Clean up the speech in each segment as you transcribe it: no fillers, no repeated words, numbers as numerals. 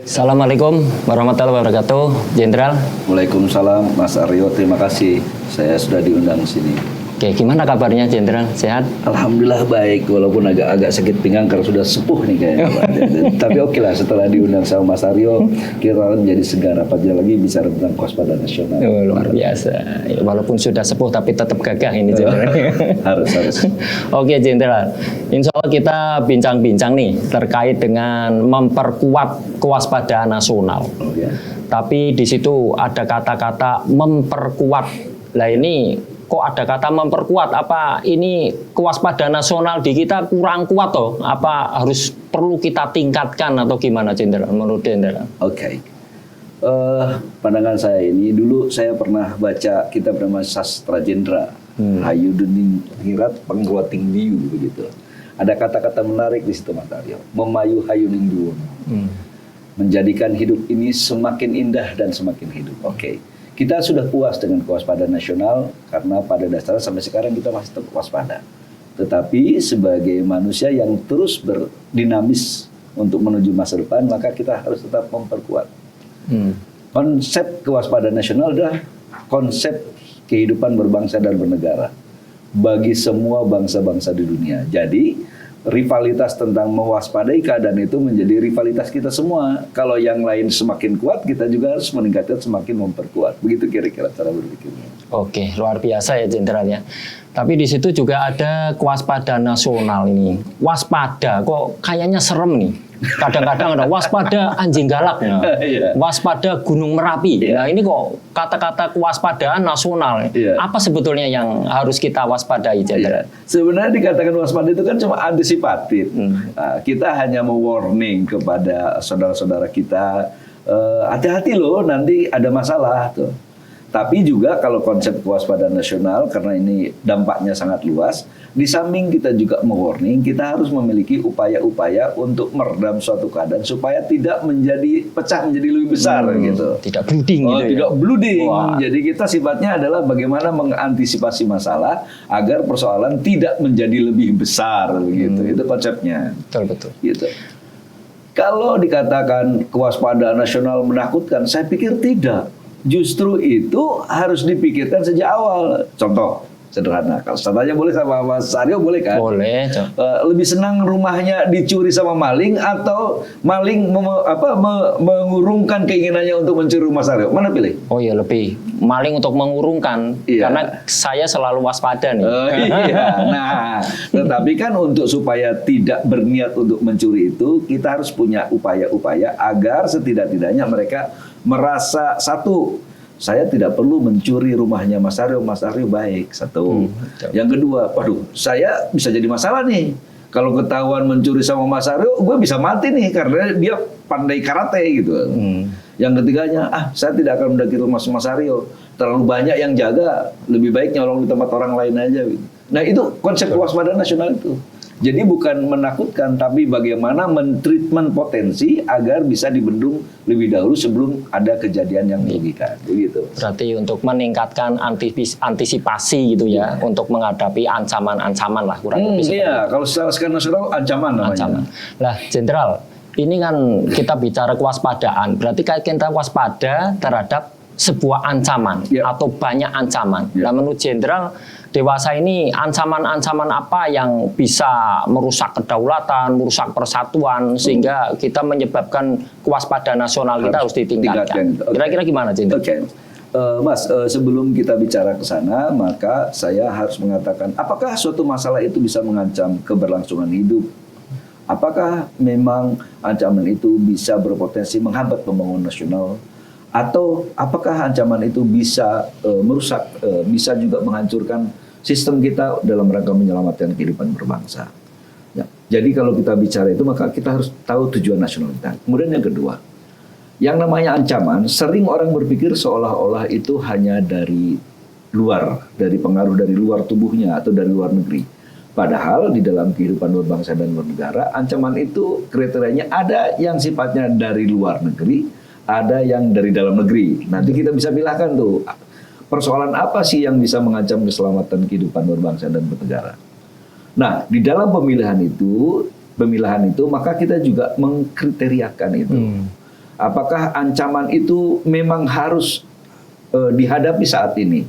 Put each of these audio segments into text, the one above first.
Assalamualaikum warahmatullahi wabarakatuh, Jenderal. Waalaikumsalam, Mas Aryo. Terima kasih. Saya sudah diundang sini. Oke, gimana kabarnya, Jenderal? Sehat? Alhamdulillah baik, walaupun agak sakit pinggang karena sudah sepuh nih kayaknya. Tapi oke lah, setelah diundang sama Mas Aryo, kita menjadi segar apabila lagi bicara tentang kewaspadaan nasional. Luar biasa. Ya, walaupun sudah sepuh tapi tetap gagah ini, Jenderal. harus. Oke, Jenderal. Insya Allah kita bincang-bincang nih terkait dengan memperkuat kewaspadaan nasional. Ya. Tapi di situ ada kata-kata memperkuat. Lah ini kok ada kata memperkuat? Apa ini kewaspadaan nasional di kita kurang kuat toh? Apa harus perlu kita tingkatkan atau gimana, Jenderal? Menurut Jenderal? Oke. Pandangan saya ini, dulu saya pernah baca kitab nama Sastra Jendra, Hayuduning Hirat Pengkuating Diu begitu. Ada kata-kata menarik di situ, Mas Aryo. Memayu hayuning duun. Menjadikan hidup ini semakin indah dan semakin hidup. Oke. Kita sudah puas dengan kewaspadaan nasional karena pada dasarnya sampai sekarang kita masih tetap waspada. Tetapi sebagai manusia yang terus berdinamis untuk menuju masa depan, maka kita harus tetap memperkuat. Konsep kewaspadaan nasional adalah konsep kehidupan berbangsa dan bernegara bagi semua bangsa-bangsa di dunia. Jadi rivalitas tentang mewaspadai keadaan itu menjadi rivalitas kita semua. Kalau yang lain semakin kuat, kita juga harus meningkatkan semakin memperkuat. Begitu kira-kira cara berpikirnya. Oke, luar biasa ya, Jenderal ya. Tapi di situ juga ada kewaspadaan nasional ini. Waspada, kok kayaknya serem nih. Kadang-kadang ada waspada anjing galak, waspada gunung Merapi. Nah ini kok kata-kata kewaspadaan nasional. Apa sebetulnya yang harus kita waspadai, Jenderal? Sebenarnya dikatakan waspada itu kan cuma antisipatif. Nah, kita hanya mewarning kepada saudara-saudara kita, hati-hati loh nanti ada masalah tuh. Tapi juga kalau konsep kewaspadaan nasional, karena ini dampaknya sangat luas, di samping kita juga mewarning, kita harus memiliki upaya-upaya untuk meredam suatu keadaan supaya tidak menjadi pecah menjadi lebih besar gitu. Tidak blooding gitu. Tidak blooding. Jadi kita sifatnya adalah bagaimana mengantisipasi masalah agar persoalan tidak menjadi lebih besar begitu. Itu konsepnya. Betul. Gitu. Kalau dikatakan kewaspadaan nasional menakutkan, saya pikir tidak. Justru itu harus dipikirkan sejak awal. Contoh sederhana, kalau tanya boleh sama Mas Aryo boleh kan? Boleh. Lebih senang rumahnya dicuri sama maling atau maling mengurungkan keinginannya untuk mencuri rumah Mas Aryo? Mana pilih? Oh iya, lebih maling untuk mengurungkan. Karena saya selalu waspada nih. Nah, tetapi kan untuk supaya tidak berniat untuk mencuri itu, kita harus punya upaya-upaya agar setidak-tidaknya mereka merasa satu, saya tidak perlu mencuri rumahnya Mas Aryo baik. Satu. Yang kedua, waduh, saya bisa jadi masalah nih. Kalau ketahuan mencuri sama Mas Aryo, gue bisa mati nih karena dia pandai karate gitu. Yang ketiganya, saya tidak akan mendaki rumah Mas Aryo. Terlalu banyak yang jaga, lebih baik nyolong di tempat orang lain aja. Gitu. Nah itu konsep kewaspadaan nasional itu. Jadi bukan menakutkan, tapi bagaimana mentreatment potensi agar bisa dibendung lebih dahulu sebelum ada kejadian yang merugikan. Begitu. Berarti untuk meningkatkan antisipasi gitu ya, untuk menghadapi ancaman-ancaman lah kurang lebih. Iya, kalau secara skala nasional ancaman namanya. Lah, Jenderal, ini kan kita bicara kewaspadaan, berarti kita waspada terhadap sebuah ancaman atau banyak ancaman. Nah, menurut Jenderal, dewasa ini ancaman-ancaman apa yang bisa merusak kedaulatan, merusak persatuan, sehingga kita menyebabkan kewaspadaan nasional kita harus ditingkatkan. Kira-kira gimana, Jenderal? Mas, sebelum kita bicara ke sana, maka saya harus mengatakan, apakah suatu masalah itu bisa mengancam keberlangsungan hidup? Apakah memang ancaman itu bisa berpotensi menghambat pembangunan nasional? Atau apakah ancaman itu bisa merusak, bisa juga menghancurkan sistem kita dalam rangka menyelamatkan kehidupan berbangsa? Ya, jadi kalau kita bicara itu, maka kita harus tahu tujuan nasional kita. Kemudian yang kedua, yang namanya ancaman, sering orang berpikir seolah-olah itu hanya dari luar, dari pengaruh dari luar tubuhnya atau dari luar negeri. Padahal di dalam kehidupan berbangsa dan bernegara, ancaman itu kriterianya ada yang sifatnya dari luar negeri, ada yang dari dalam negeri. Nanti kita bisa pilihkan tuh, persoalan apa sih yang bisa mengancam keselamatan kehidupan berbangsa dan bernegara. Nah, di dalam pemilihan itu maka kita juga mengkriteriakan itu. apakah ancaman itu memang harus dihadapi saat ini?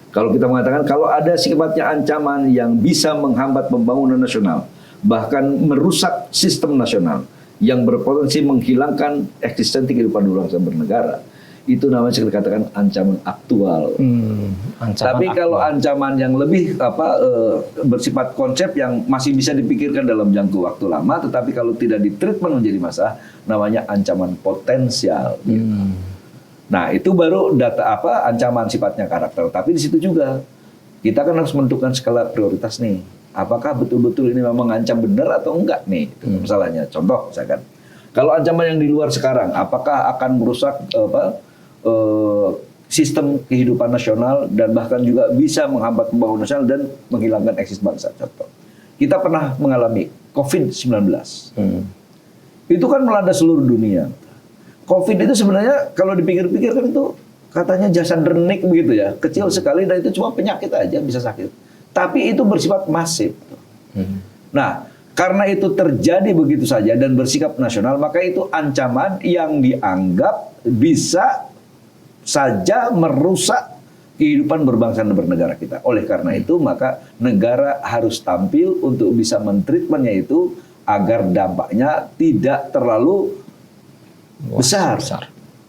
Kalau kita mengatakan kalau ada sifatnya ancaman yang bisa menghambat pembangunan nasional, bahkan merusak sistem nasional, yang berpotensi menghilangkan eksistensi kehidupan berbangsa bernegara, itu namanya saya katakan ancaman aktual. Tapi kalau ancaman yang lebih bersifat konsep yang masih bisa dipikirkan dalam jangka waktu lama, tetapi kalau tidak ditreatment menjadi masalah, namanya ancaman potensial. Nah, itu baru ancaman sifatnya karakter. Tapi di situ juga kita kan harus menentukan skala prioritas nih. Apakah betul-betul ini memang mengancam benar atau enggak nih? Itu masalahnya. Contoh, misalkan kalau ancaman yang di luar sekarang, apakah akan merusak sistem kehidupan nasional dan bahkan juga bisa menghambat pembangunan nasional dan menghilangkan eksis bangsa. Contoh, kita pernah mengalami COVID-19. Itu kan melanda seluruh dunia. COVID itu sebenarnya kalau dipikir-pikir kan itu katanya jasad dernik begitu ya, kecil sekali dan itu cuma penyakit aja bisa sakit. Tapi itu bersifat masif. Nah, karena itu terjadi begitu saja dan bersikap nasional, maka itu ancaman yang dianggap bisa saja merusak kehidupan berbangsa dan bernegara kita. Oleh karena itu, maka negara harus tampil untuk bisa mentreatmentnya itu agar dampaknya tidak terlalu besar.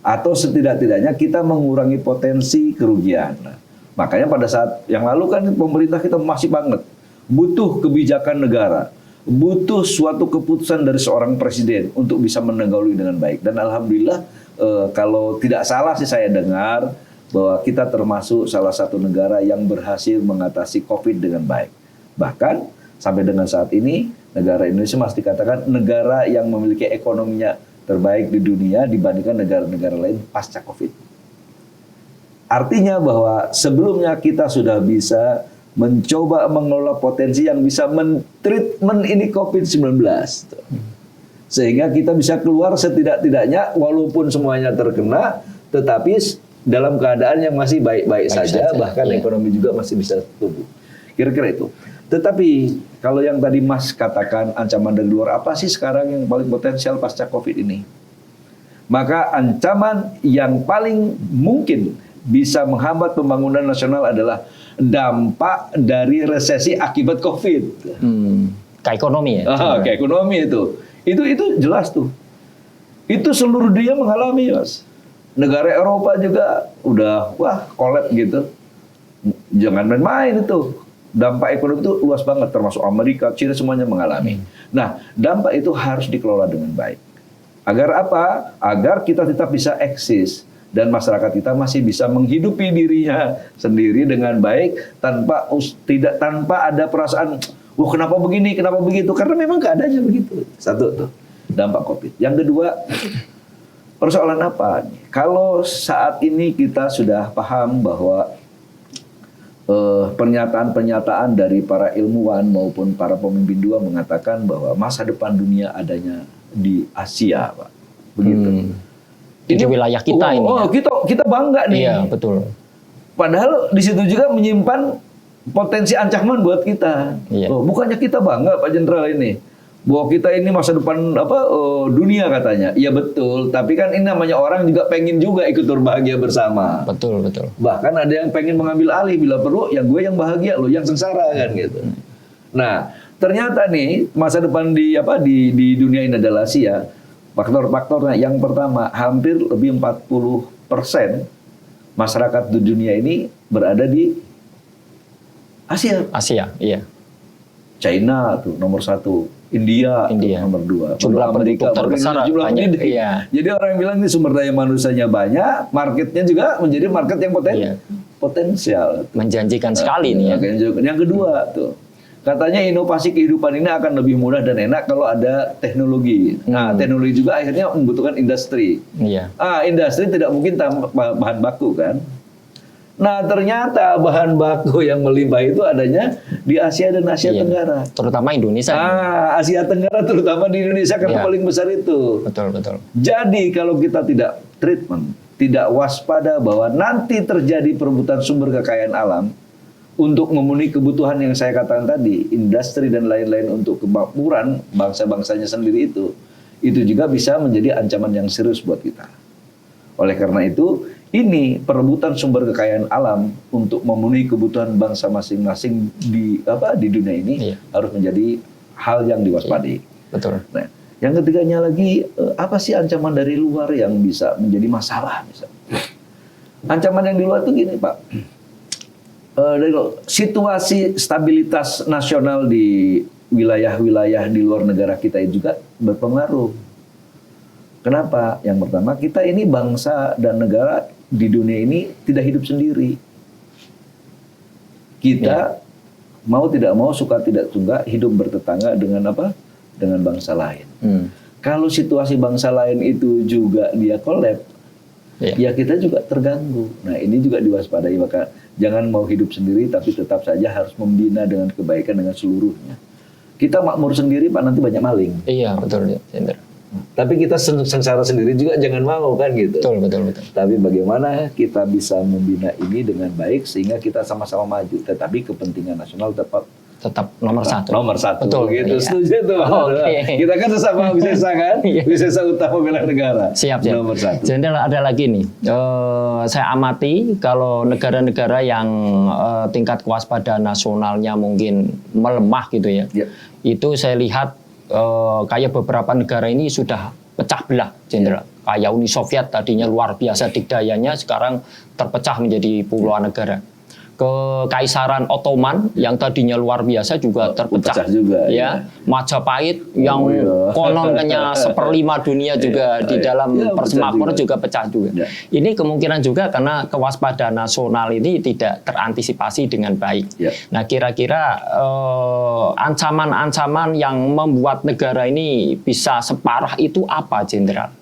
Atau setidak-tidaknya kita mengurangi potensi kerugian. Nah, makanya pada saat yang lalu kan pemerintah kita masih banget butuh kebijakan negara, butuh suatu keputusan dari seorang presiden untuk bisa menanggapi dengan baik. Dan alhamdulillah kalau tidak salah sih saya dengar bahwa kita termasuk salah satu negara yang berhasil mengatasi COVID dengan baik. Bahkan sampai dengan saat ini negara Indonesia masih dikatakan negara yang memiliki ekonominya terbaik di dunia dibandingkan negara-negara lain pasca COVID. Artinya bahwa sebelumnya kita sudah bisa mencoba mengelola potensi yang bisa men-treatment ini COVID-19. Sehingga kita bisa keluar setidak-tidaknya walaupun semuanya terkena, tetapi dalam keadaan yang masih baik-baik saja, bahkan ekonomi juga masih bisa tumbuh. Kira-kira itu. Tetapi kalau yang tadi Mas katakan ancaman dari luar, apa sih sekarang yang paling potensial pasca COVID ini? Maka ancaman yang paling mungkin bisa menghambat pembangunan nasional adalah dampak dari resesi akibat COVID. Ke ekonomi ya? Ke ekonomi itu. Itu jelas tuh. Itu seluruh dunia mengalami, Mas. Negara Eropa juga udah collapse gitu. Jangan main-main itu. Dampak ekonomi itu luas banget, termasuk Amerika, China semuanya mengalami. Nah, dampak itu harus dikelola dengan baik. Agar apa? Agar kita tetap bisa eksis dan masyarakat kita masih bisa menghidupi dirinya sendiri dengan baik tanpa ada perasaan, wah kenapa begini, kenapa begitu? Karena memang keadaannya begitu. Satu tuh dampak COVID. Yang kedua, persoalan apa? Kalau saat ini kita sudah paham bahwa pernyataan-pernyataan dari para ilmuwan maupun para pemimpin dunia mengatakan bahwa masa depan dunia adanya di Asia, Pak. Begitu. Ini wilayah kita ini. Kita bangga nih. Iya, betul. Padahal di situ juga menyimpan potensi ancaman buat kita. Iya. Bukannya kita bangga, Pak Jenderal ini, bahwa kita ini masa depan dunia katanya. Iya betul, tapi kan ini namanya orang juga pengen juga ikut berbahagia bersama. Betul. Bahkan ada yang pengen mengambil alih bila perlu, yang gue yang bahagia, lo yang sengsara kan gitu. Nah, ternyata nih masa depan di dunia ini adalah Asia. Faktor-faktornya yang pertama, hampir lebih 40% masyarakat di dunia ini berada di Asia. Asia, iya. China tuh nomor 1, India. Nomor 2. Jumlah Amerika terbesar banyak. Iya. Jadi orang yang bilang ini sumber daya manusianya banyak, marketnya juga menjadi market yang potensial. Menjanjikan sekali nih ya. Yang kedua tuh, katanya inovasi kehidupan ini akan lebih mudah dan enak kalau ada teknologi. Nah, teknologi juga akhirnya membutuhkan industri. Iya. Industri tidak mungkin tanpa bahan baku kan. Nah, ternyata bahan baku yang melimpah itu adanya di Asia dan Asia Tenggara. Terutama Indonesia. Asia Tenggara terutama di Indonesia karena paling besar itu. Betul. Jadi kalau kita tidak treatment, tidak waspada bahwa nanti terjadi perebutan sumber kekayaan alam untuk memenuhi kebutuhan yang saya katakan tadi, industri dan lain-lain untuk kemakmuran bangsa-bangsanya sendiri itu juga bisa menjadi ancaman yang serius buat kita. Oleh karena itu, ini perebutan sumber kekayaan alam untuk memenuhi kebutuhan bangsa masing-masing di dunia ini harus menjadi hal yang diwaspadai. Betul. Nah, yang ketiganya lagi, apa sih ancaman dari luar yang bisa menjadi masalah? Ancaman yang di luar itu gini, Pak. Situasi stabilitas nasional di wilayah-wilayah di luar negara kita juga berpengaruh. Kenapa? Yang pertama, kita ini bangsa dan negara di dunia ini tidak hidup sendiri. Kita mau tidak mau, suka tidak suka, hidup bertetangga dengan apa? Dengan bangsa lain. Kalau situasi bangsa lain itu juga dia kolab, ya kita juga terganggu. Nah, ini juga diwaspadai, maka jangan mau hidup sendiri, tapi tetap saja harus membina dengan kebaikan dengan seluruhnya. Kita makmur sendiri, Pak, nanti banyak maling. Iya, betul, Cendra. Tapi kita sengsara sendiri juga jangan mau, kan gitu. Betul. Tapi bagaimana kita bisa membina ini dengan baik sehingga kita sama-sama maju, tetapi kepentingan nasional tetap nomor satu. Nomor satu. Betul. Gitu. Iya. Setuju tuh. Kita kan sesama wisesa kan? Wisesa utama bela negara. Siap. Nomor satu. Jadi ada lagi nih. Saya amati kalau negara-negara yang tingkat kewaspadaan nasionalnya mungkin melemah gitu ya. Itu saya lihat kayak beberapa negara ini sudah pecah belah, Jenderal. Kayak Uni Soviet tadinya luar biasa dikdayanya, sekarang terpecah menjadi puluhan negara. Kekaisaran Ottoman yang tadinya luar biasa juga terpecah juga, ya. Majapahit yang kononnya 1/5 dunia juga di dalam persemakmuran juga pecah juga. Ini kemungkinan juga karena kewaspadaan nasional ini tidak terantisipasi dengan baik. Nah, kira-kira ancaman-ancaman yang membuat negara ini bisa separah itu apa, Jenderal?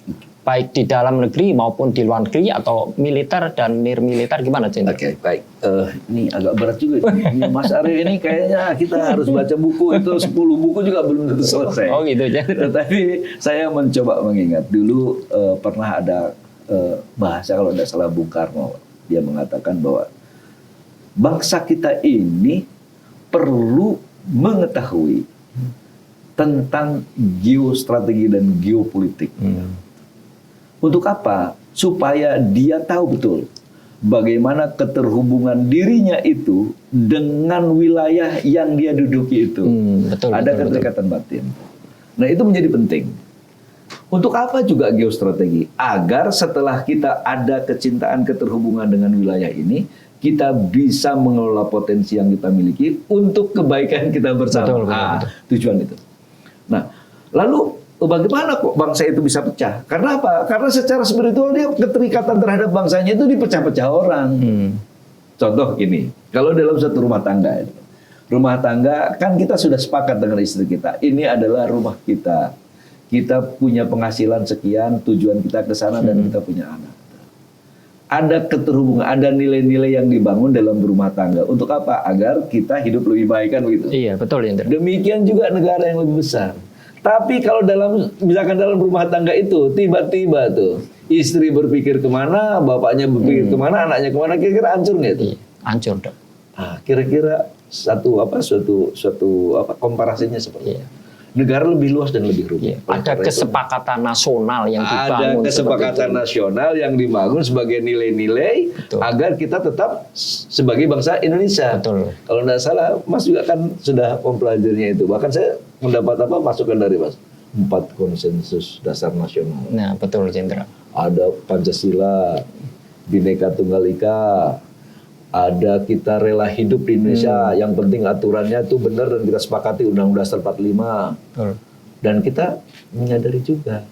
Baik di dalam negeri maupun di luar negeri atau militer dan nirmiliter, gimana, Jenderal? Oke, baik. Ini agak berat juga. Mas Aryo ini kayaknya kita harus baca buku itu 10 buku juga belum tentu selesai. Oh gitu, Jenderal. Tetapi saya mencoba mengingat dulu pernah ada bahasa, kalau tidak salah Bung Karno, dia mengatakan bahwa bangsa kita ini perlu mengetahui tentang geostrategi dan geopolitik. Untuk apa? Supaya dia tahu betul bagaimana keterhubungan dirinya itu dengan wilayah yang dia duduki itu. Ada keterikatan batin. Nah, itu menjadi penting. Untuk apa juga geostrategi? Agar setelah kita ada kecintaan keterhubungan dengan wilayah ini, kita bisa mengelola potensi yang kita miliki untuk kebaikan kita bersama. Betul. Tujuan itu. Nah, lalu bagaimana kok bangsa itu bisa pecah? Karena apa? Karena secara spiritual dia keterikatan terhadap bangsanya itu dipecah-pecah orang. Contoh gini, kalau dalam satu rumah tangga kan kita sudah sepakat dengan istri kita, ini adalah rumah kita. Kita punya penghasilan sekian, tujuan kita ke sana dan kita punya anak. Ada keterhubungan, ada nilai-nilai yang dibangun dalam rumah tangga. Untuk apa? Agar kita hidup lebih baik, kan begitu. Iya, betul, Indra. Demikian juga negara yang lebih besar. Tapi kalau misalkan dalam rumah tangga itu tiba-tiba tuh istri berpikir kemana, bapaknya berpikir kemana, anaknya kemana, kira-kira hancur nggak itu? Iya, hancur, Dok. Nah, kira-kira suatu komparasinya seperti itu. Negara lebih luas dan lebih rumit. Ada kesepakatan nasional yang dibangun. Ada kesepakatan nasional yang dibangun sebagai nilai-nilai agar kita tetap sebagai bangsa Indonesia. Betul. Kalau tidak salah, Mas juga kan sudah mempelajarinya itu. Bahkan saya mendapat masukan dari Mas. 4 konsensus dasar nasional. Nah, betul, Jenderal. Ada Pancasila, Bhinneka Tunggal Ika, ada kita rela hidup di Indonesia, yang penting aturannya itu benar dan kita sepakati Undang-Undang Dasar 45. Dan kita menyadari juga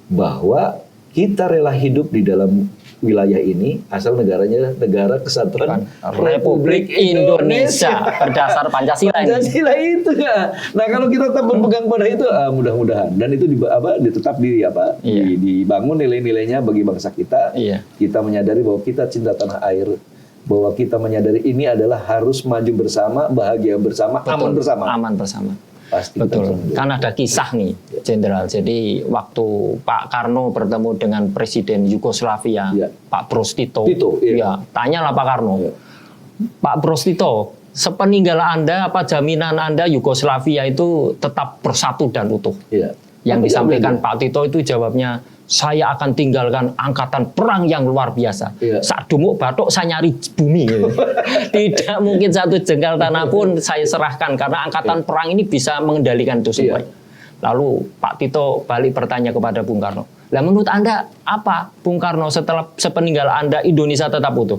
bahwa kita rela hidup di dalam wilayah ini asal negaranya negara kesatuan Republik Indonesia berdasar Pancasila ini. Pancasila itu ya. Nah, kalau kita tetap berpegang pada itu, mudah-mudahan dan itu tetap dibangun nilai-nilainya bagi bangsa kita. Kita menyadari bahwa kita cinta tanah air, bahwa kita menyadari ini adalah harus maju bersama, bahagia bersama, aman bersama. Aman bersama. Pasti. Betul. Kan ada kisah nih, Jenderal. Jadi waktu Pak Karno bertemu dengan Presiden Yugoslavia, Pak Broz Tito. Tanyalah Pak Karno, Pak Broz Tito, sepeninggal Anda, apa jaminan Anda Yugoslavia itu tetap bersatu dan utuh? Yang disampaikan Pak Tito itu jawabnya, saya akan tinggalkan angkatan perang yang luar biasa. Saat dumuk batuk saya nyari bumi. Tidak mungkin satu jengkal tanah pun saya serahkan karena angkatan perang ini bisa mengendalikan itu semua. Lalu Pak Tito balik bertanya kepada Bung Karno, lah menurut Anda apa Bung Karno setelah sepeninggal Anda Indonesia tetap utuh?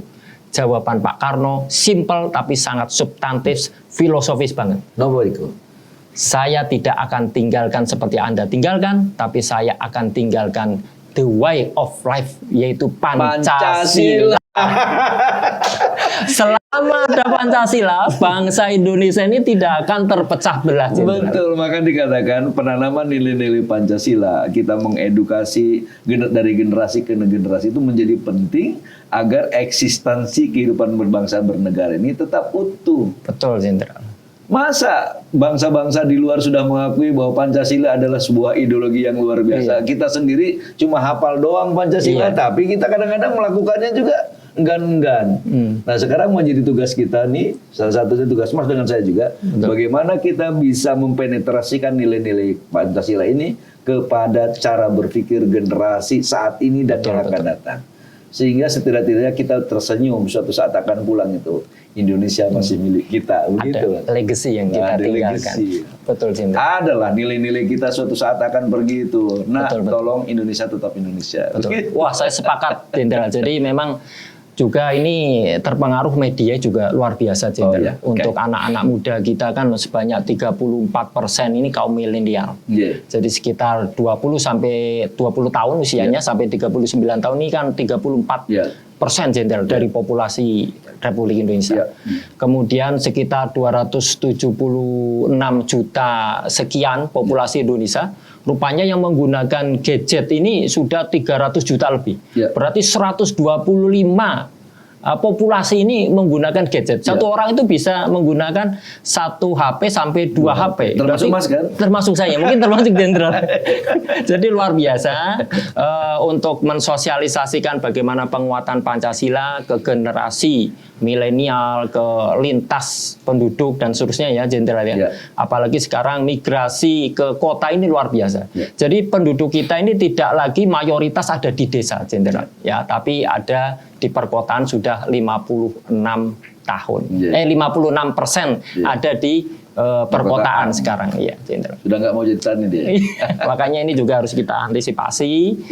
Jawaban Pak Karno simple tapi sangat substantif, filosofis banget. Nomor itu. Saya tidak akan tinggalkan seperti Anda tinggalkan, tapi saya akan tinggalkan the way of life, yaitu Pancasila. Selama ada Pancasila, bangsa Indonesia ini tidak akan terpecah belah. Betul, maka dikatakan penanaman nilai-nilai Pancasila, kita mengedukasi dari generasi ke generasi itu menjadi penting agar eksistensi kehidupan berbangsa bernegara ini tetap utuh. Betul, Jenderal. Masa bangsa-bangsa di luar sudah mengakui bahwa Pancasila adalah sebuah ideologi yang luar biasa. Kita sendiri cuma hafal doang Pancasila, tapi kita kadang-kadang melakukannya juga enggan-enggan. Nah sekarang menjadi tugas kita nih, salah satunya tugas Mas dengan saya juga, bagaimana kita bisa mempenetrasikan nilai-nilai Pancasila ini kepada cara berpikir generasi saat ini dan yang akan datang. Sehingga setidak-tidaknya kita tersenyum suatu saat akan pulang itu. Indonesia masih milik kita. Begitu. Ada legacy yang kita tinggalkan. Betul, Cinta. Adalah nilai-nilai kita suatu saat akan pergi itu. Nah, tolong Indonesia tetap Indonesia. Betul. Wah, saya sepakat, Jenderal. Jadi memang juga ini terpengaruh media juga luar biasa, Jenderal. Untuk anak-anak muda kita kan sebanyak 34% ini kaum milenial. Jadi sekitar 20 sampai 20 tahun usianya sampai 39 tahun ini kan 34% Jenderal dari populasi Republik Indonesia. Kemudian sekitar 276 juta sekian populasi Indonesia. Rupanya yang menggunakan gadget ini sudah 300 juta lebih. Berarti 125 populasi ini menggunakan gadget. Satu orang itu bisa menggunakan 1 HP sampai 2 HP. Termasuk Mas kan? Termasuk saya, mungkin termasuk Jenderal. Jadi luar biasa untuk mensosialisasikan bagaimana penguatan Pancasila ke generasi milenial, ke lintas penduduk dan seterusnya ya, Jenderal ya. Apalagi sekarang migrasi ke kota ini luar biasa. Jadi penduduk kita ini tidak lagi mayoritas ada di desa, Jenderal ya, tapi ada di perkotaan sudah 56 tahun. 56% ada di perkotaan sekarang ya, Jenderal. Sudah nggak mau jadi tani dia. Makanya ini juga harus kita antisipasi.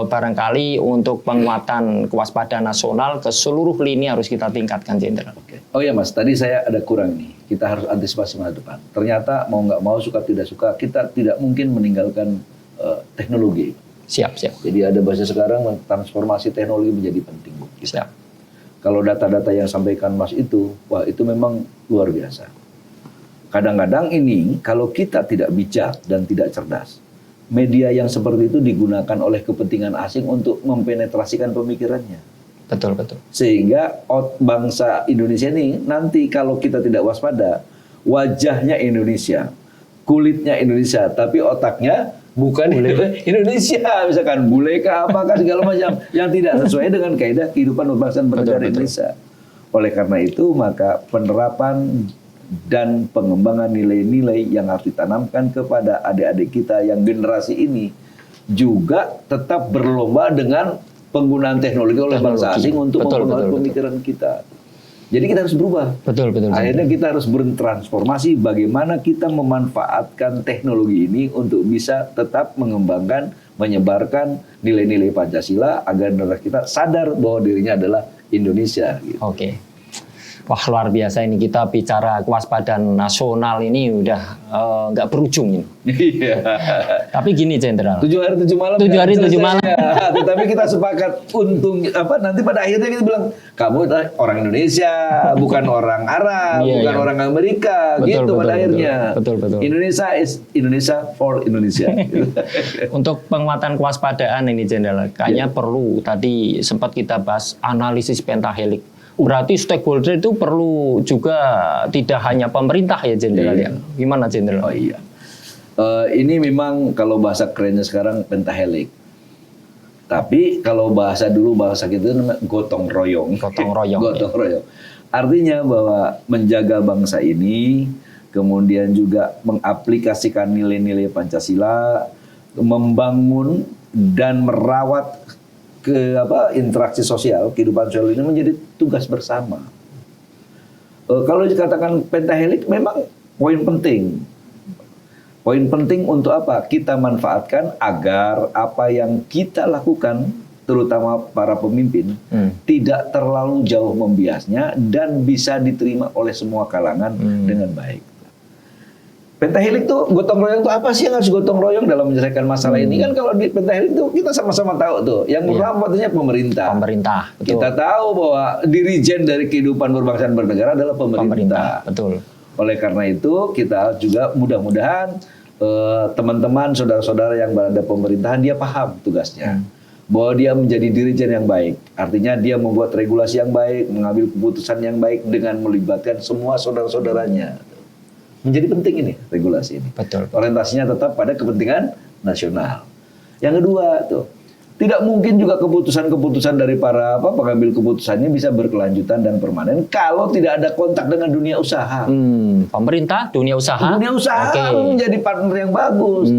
Barangkali untuk penguatan kewaspadaan nasional ke seluruh lini harus kita tingkatkan, Jenderal. Oh ya Mas, tadi saya ada kurang nih. Kita harus antisipasi masa depan. Ternyata mau nggak mau, suka tidak suka, kita tidak mungkin meninggalkan teknologi. Siap. Jadi ada bahasa sekarang transformasi teknologi menjadi penting. Siap. Kalau data-data yang sampaikan Mas itu, wah itu memang luar biasa. Kadang-kadang ini kalau kita tidak bijak dan tidak cerdas, media yang seperti itu digunakan oleh kepentingan asing untuk mempenetrasikan pemikirannya. Betul. Sehingga bangsa Indonesia ini nanti kalau kita tidak waspada, wajahnya Indonesia, kulitnya Indonesia, tapi otaknya bukan Indonesia, misalkan buleka apakah segala macam yang tidak sesuai dengan kaidah kehidupan berbangsa dan bernegara Indonesia. Oleh karena itu maka penerapan dan pengembangan nilai-nilai yang harus ditanamkan kepada adik-adik kita yang generasi ini juga tetap berlomba dengan penggunaan teknologi oleh bangsa asing untuk mempengaruhi pemikiran kita. Jadi kita harus berubah. Betul. Akhirnya kita harus bertransformasi bagaimana kita memanfaatkan teknologi ini untuk bisa tetap mengembangkan, menyebarkan nilai-nilai Pancasila agar negara kita sadar bahwa dirinya adalah Indonesia. Gitu. Wah luar biasa ini, kita bicara kewaspadaan nasional ini udah nggak berujung ini. Tapi gini, Jenderal. 7 hari 7 malam. 7 hari 7 malam. Tetapi kita sepakat nanti pada akhirnya kita bilang kamu orang Indonesia, bukan orang Arab, bukan orang Amerika, betul, pada akhirnya. Betul. Indonesia is Indonesia for Indonesia. Untuk penguatan kewaspadaan ini, Jenderal, kayaknya perlu tadi sempat kita bahas analisis pentahelik. Berarti stakeholder itu perlu juga tidak hanya pemerintah ya, Jenderal ya. Gimana, Jenderal? Oh iya. Ini memang kalau bahasa kerennya sekarang pentahelik. Tapi kalau bahasa kita namanya gotong royong. Gotong royong. Artinya bahwa menjaga bangsa ini, kemudian juga mengaplikasikan nilai-nilai Pancasila, membangun dan merawat interaksi sosial, kehidupan sosial ini menjadi tugas bersama. Kalau dikatakan pentahelik memang poin penting. Poin penting untuk apa? Kita manfaatkan agar apa yang kita lakukan, terutama para pemimpin, tidak terlalu jauh membiasnya dan bisa diterima oleh semua kalangan dengan baik. Pentahelik tuh gotong royong tuh apa sih yang harus gotong royong dalam menyelesaikan masalah ini? Kan kalau di pentahelik tuh kita sama-sama tahu tuh. Yang pertama tentunya pemerintah. Pemerintah. Betul. Kita tahu bahwa dirijen dari kehidupan berbangsa dan bernegara adalah pemerintah. Betul. Oleh karena itu kita juga mudah-mudahan teman-teman, saudara-saudara yang berada pemerintahan dia paham tugasnya. Bahwa dia menjadi dirijen yang baik. Artinya dia membuat regulasi yang baik, mengambil keputusan yang baik dengan melibatkan semua saudara-saudaranya. Menjadi penting ini regulasi ini. Betul. Orientasinya tetap pada kepentingan nasional. Yang kedua tuh, tidak mungkin juga keputusan-keputusan dari para pengambil keputusannya bisa berkelanjutan dan permanen kalau tidak ada kontak dengan dunia usaha. Pemerintah, dunia usaha. Dunia usaha menjadi partner yang bagus.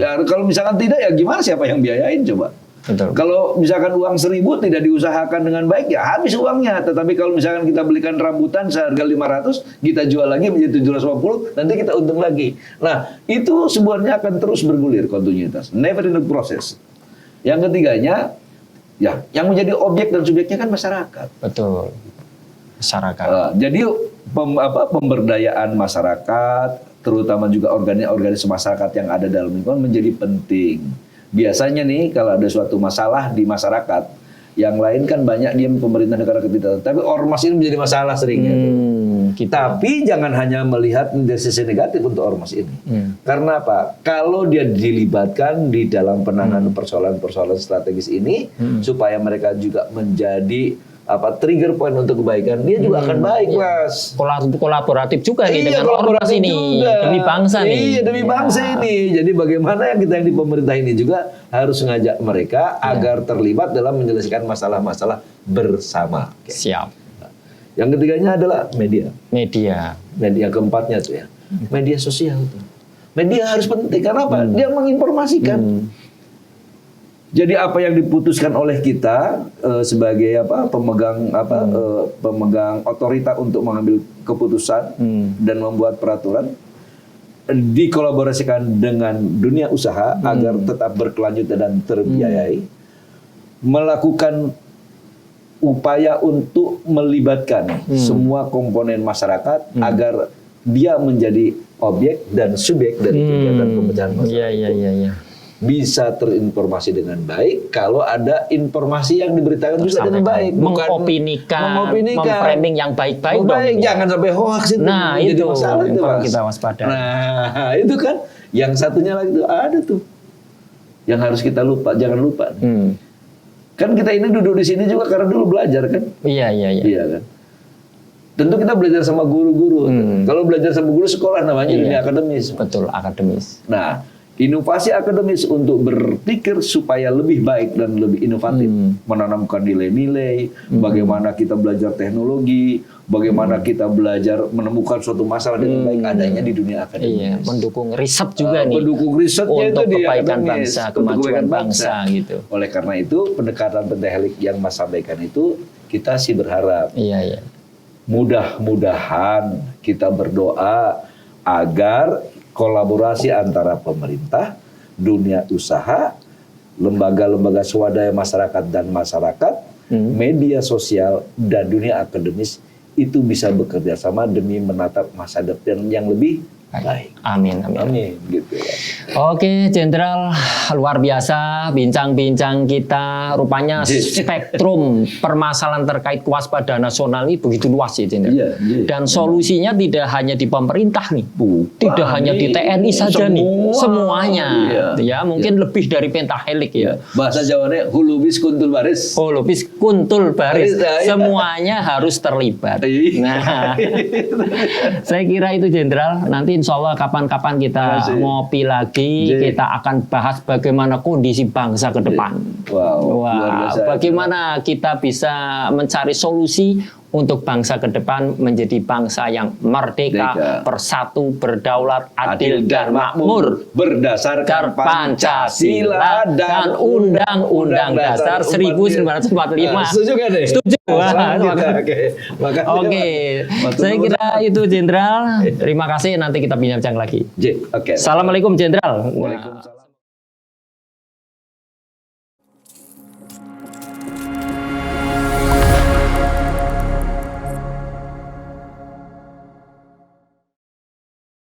Ya, kalau misalkan tidak, ya gimana siapa yang biayain coba? Betul. Kalau misalkan uang 1.000 tidak diusahakan dengan baik, ya habis uangnya. Tetapi kalau misalkan kita belikan rambutan seharga 500, kita jual lagi menjadi 750, nanti kita untung lagi. Nah, itu sebenarnya akan terus bergulir kontinuitas. Never ending process. Yang ketiganya, ya, yang menjadi objek dan subjeknya kan masyarakat. Betul. Masyarakat. Jadi pemberdayaan masyarakat, terutama juga organisasi masyarakat yang ada dalam lingkungan menjadi penting. Biasanya nih kalau ada suatu masalah di masyarakat, yang lain kan banyak diam pemerintah negara kita, tapi ormas ini menjadi masalah seringnya. Gitu. Tapi jangan hanya melihat dari sisi negatif untuk ormas ini. Karena apa? Kalau dia dilibatkan di dalam penanganan persoalan-persoalan strategis ini, supaya mereka juga menjadi trigger point untuk kebaikan, dia juga akan baik, Mas. Kolaboratif juga nih dengan ormas ini juga. Demi bangsa nih. Iya, demi bangsa ini. Jadi bagaimana kita yang di pemerintah ini juga harus mengajak mereka agar terlibat dalam menyelesaikan masalah-masalah bersama. Siap. Yang ketiganya adalah media. Media keempatnya tuh ya. Media sosial tuh. Media harus penting karena apa? Dia menginformasikan. Jadi apa yang diputuskan oleh kita sebagai pemegang otorita untuk mengambil keputusan dan membuat peraturan dikolaborasikan dengan dunia usaha agar tetap berkelanjutan dan terbiayai, melakukan upaya untuk melibatkan semua komponen masyarakat agar dia menjadi objek dan subjek dari kegiatan pemecahan masalah. Iya. Bisa terinformasi dengan baik kalau ada informasi yang diberitakan juga dengan baik, bukan mengopinikan, memframing yang baik-baik dong. Jangan sampai hoax itu. Nah, jadi itu masalah itu, Mas. kita waspada. Nah, itu kan yang satunya lagi tuh ada tuh. Yang harus kita jangan lupa. Kan kita ini duduk di sini juga karena dulu belajar kan? Iya. Iya kan? Tentu kita belajar sama guru-guru. Kalau belajar sama guru sekolah namanya dunia akademis. Betul, akademis. Nah, inovasi akademis untuk berpikir supaya lebih baik dan lebih inovatif, menanamkan nilai-nilai, bagaimana kita belajar teknologi, bagaimana kita belajar menemukan suatu masalah dengan baik adanya di dunia akademis. Iya, mendukung riset juga nih. Mendukung risetnya untuk itu kebaikan bangsa, kemajuan bangsa gitu. Oleh karena itu, pendekatan pentahelik yang Mas sampaikan itu kita sih berharap. Iya. Mudah-mudahan kita berdoa agar kolaborasi antara pemerintah, dunia usaha, lembaga-lembaga swadaya masyarakat dan masyarakat, media sosial, dan dunia akademis itu bisa bekerja sama demi menatap masa depan yang lebih baik. Amin. Gitu ya. Oke, Jenderal, luar biasa bincang-bincang kita. Rupanya spektrum permasalahan terkait kewaspadaan nasional ini begitu luas ya, Jenderal. Iya. Dan solusinya tidak hanya di pemerintah nih. Tidak hanya di TNI saja nih. Semuanya. Iya. Ya, mungkin lebih dari pentahelik ya. Bahasa Jawanya hulubis kuntul baris. Hulubis kuntul baris. Semuanya harus terlibat. Nah, saya kira itu, Jenderal. Nanti insya Allah kapan-kapan kita ngopi lagi, kita akan bahas bagaimana kondisi bangsa ke depan. Wow. Bagaimana kita bisa mencari solusi untuk bangsa ke depan menjadi bangsa yang merdeka, bersatu, berdaulat, adil dan makmur berdasarkan Pancasila dan Undang-Undang Dasar 1945. Setuju kan deh? Setuju. Oke. Saya kira itu Jenderal. Terima kasih, nanti kita bincang lagi. Oke. Assalamualaikum Jenderal. Waalaikumsalam.